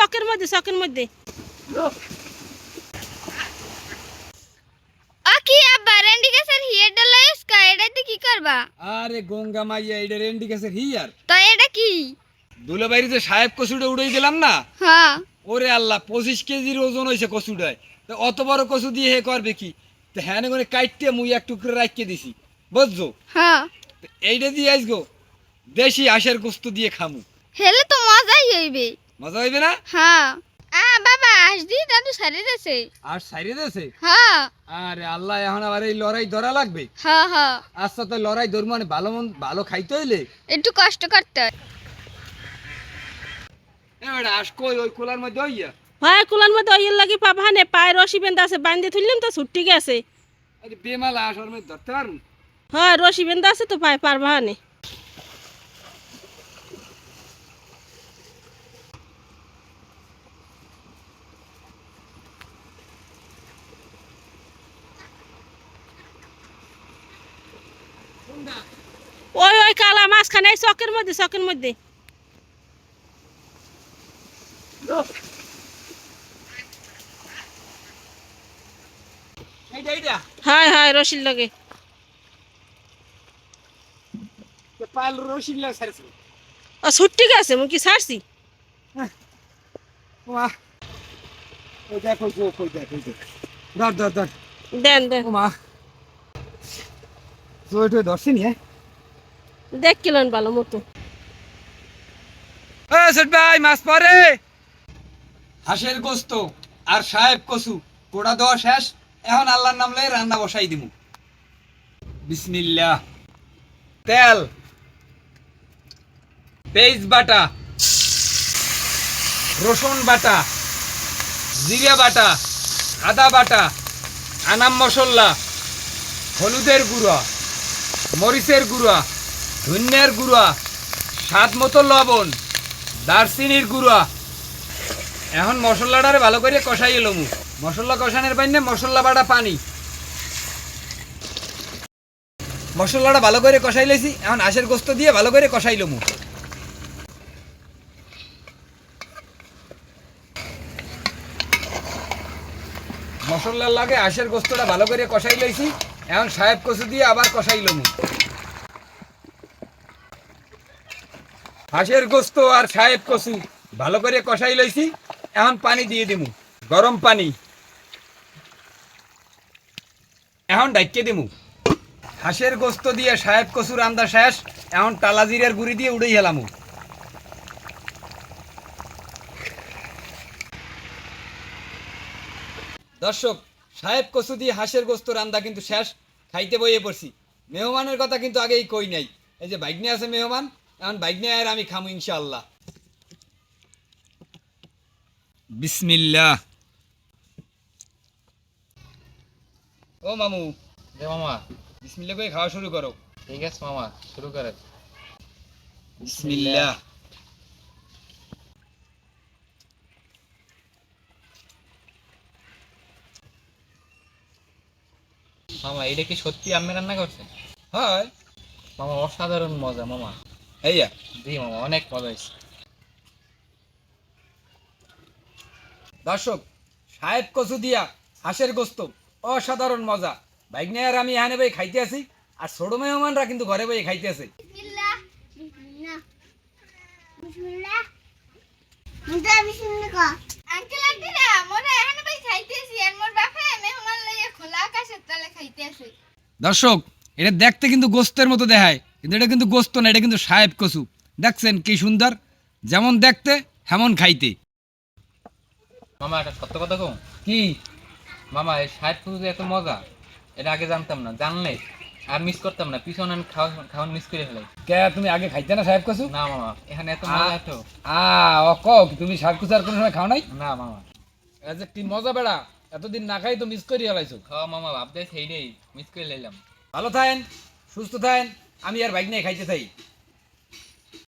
চকের মধ্যে কি আব্বা রেন্ডি গাছের হিয়ারটা লইস কা এটাতে কি করবা? আরে গঙ্গা মাইয়া এটা রেন্ডি গাছের হিয়ার তো এটা কি? দুলাবাড়ি যে সাহেব কচুটা উড়ে গেলাম না, হ্যাঁ ওরে আল্লাহ 25 কেজির ওজন হয়েছে কচুটায়। তো অত বড় কচু দিয়ে হে করবে কি? তো হ্যাঁ করে কাটতে মুই এক টুকরো রাখতে দিছি, বুঝছো? হ্যাঁ তো এইটা দিয়ে আসগো দেশি হাঁসের গোস্ত দিয়ে খামু। হেলে তো মজাই হইবে। মজা হইবে না? হ্যাঁ বাবা আসদি দাদু সারি দেছে। আর সাইরে দেছে? হ্যাঁ আরে আল্লাহ, এখন আবার এই লড়াই ধরা লাগবে। হ্যাঁ হ্যাঁ আচ্ছা তো লড়াই ধরবো মানে ভালো খাইতে হইলে একটু কষ্ট করতে হয়। হাঁস কই ওই কোলার মধ্যে হইয়া? হয় কুলার মধ্যে ওইয়ের লাগি পাবানে পায়ে রশি বেঁধে আছে, বাঁধতে তুললাম তো ছুটি গেছে। আরে বেমালা হাঁস ওর মধ্যে ধরতে পারবো? হয় রশি বেঁধে আছে তো পায়ে পারবানে। ওই কালা মাছখানে চকের মধ্যে এইটা হয় রশির লগে পাল রশি লাগে সারছে। ও ছুটি গেছে মুই কি ছাড়ছি। ওমা ওই দেখ ওই দেখ ধর দেন ওমা জয় ধরছি নি। দেখ কিলেন ভালো মতো। সেট ভাই মাছ পরে হাঁসের গোস্ত আর সাহেব কচু কোড়া দেওয়া শেষ। এখন আল্লাহর নাম লয়ে রান্না বসাই দিমু। বিসমিল্লাহ। তেল, পেঁয়াজ বাটা, রসুন বাটা, জিরা বাটা, আদা বাটা, আনাম মশলা, হলুদের গুঁড়া, মরিচের গুঁড়া, ধনিয়ার গুঁড়া, স্বাদ মতো লবণ, দারচিনির গুঁড়া। এখন মশলাটারে ভালো করে কষাই এলমু। মশলা কষানোর বাইনে মশলা বাটা পানি। মশলাটা ভালো করে কষাই লেছি, এখন হাঁসের গোস্ত দিয়ে ভালো করে কষাই লমু। মশলার লাগে হাঁসের গোস্তটা ভালো করে কষাই লইছি, এখন সাহেব কচু দিয়ে আবার কষাই লমু। হাঁসের গোস্ত আর সাহেব কচু ভালো করে কষাই লইছি, এখন পানি দিয়ে দিমু, গরম পানি। এখন ডাইকে দিমু। হাঁসের গোস্ত দিয়ে সাহেব কচু রান্দা শেষ। এখন টালা জিরার গুঁড়ি দিয়ে উড়েই হেলামু। দর্শক, সাহেব কচু দিয়ে হাঁসের গোস্ত রান্দা কিন্তু শেষ। খাইতে বইয়ে পড়ছি। মেহমানের কথা কিন্তু আগেই কই নাই। এই যে বাইকনে আছে মেহমান, এখন বাইকনে আর আমি খামু ইনশাআল্লাহ। বিসমিল্লাহ। ও মামু। দে মামা। বিসমিল্লাহ করে খাওয়া শুরু করো। ঠিক আছে মামা, শুরু করে। বিসমিল্লাহ। মামা এটা কি সত্যি আপনি রান্না করছেন? হয় মামা অসাধারণ মজা মামা। এইয়া জি মামা, অনেক মজা হয়েছে। দর্শক, সাহেব কচু দিয়া হাঁসের গোস্ত অসাধারণ মজা। বাইকনে আর আমি এখানে বই খাইতে আছি, আর ছোট মেহমানরা কিন্তু ঘরে বই খাইতে আছে। বিসমিল্লাহ বিসমিল্লাহ বিসমিল্লাহ বিসমিল্লাহ। আঙ্কেল আন্টি না মোরা এখানে ভাই খাইতেছি আর মোর বাপে মেহমান লইয়া খোলা আকাশের তলে খাইতেছে। দর্শক, এটা দেখতে কিন্তু গোস্তের মতো দেখায়, কিন্তু এটা কিন্তু গোস্ত না, এটা কিন্তু সাহেব কচু। দেখছেন কি সুন্দর, যেমন দেখতে হেমন খাইতে। মামা একটা সত্য কথা কম কি মামা, এই ষাট ফুটে এত মজা এটা আগে জানতাম না। জানলে আর মিস করতাম না, পিছনে আমি খাওয়ান মিস করে ফেলাই। কে তুমি আগে খাইতে না সাহেব কচু? না মামা, এখানে এত মজা এত। তুমি সাহেব কচু আর কোনো সময় খাও নাই? না মামা। যে কি মজা বেড়া, এতদিন না খাই তো মিস করি হেলাইছো। খাওয়া মামা ভাবতে সেইটাই মিস করে লাইলাম। ভালো থাকেন, সুস্থ থাকেন, আমি আর বাইক নিয়ে খাইতে থাই।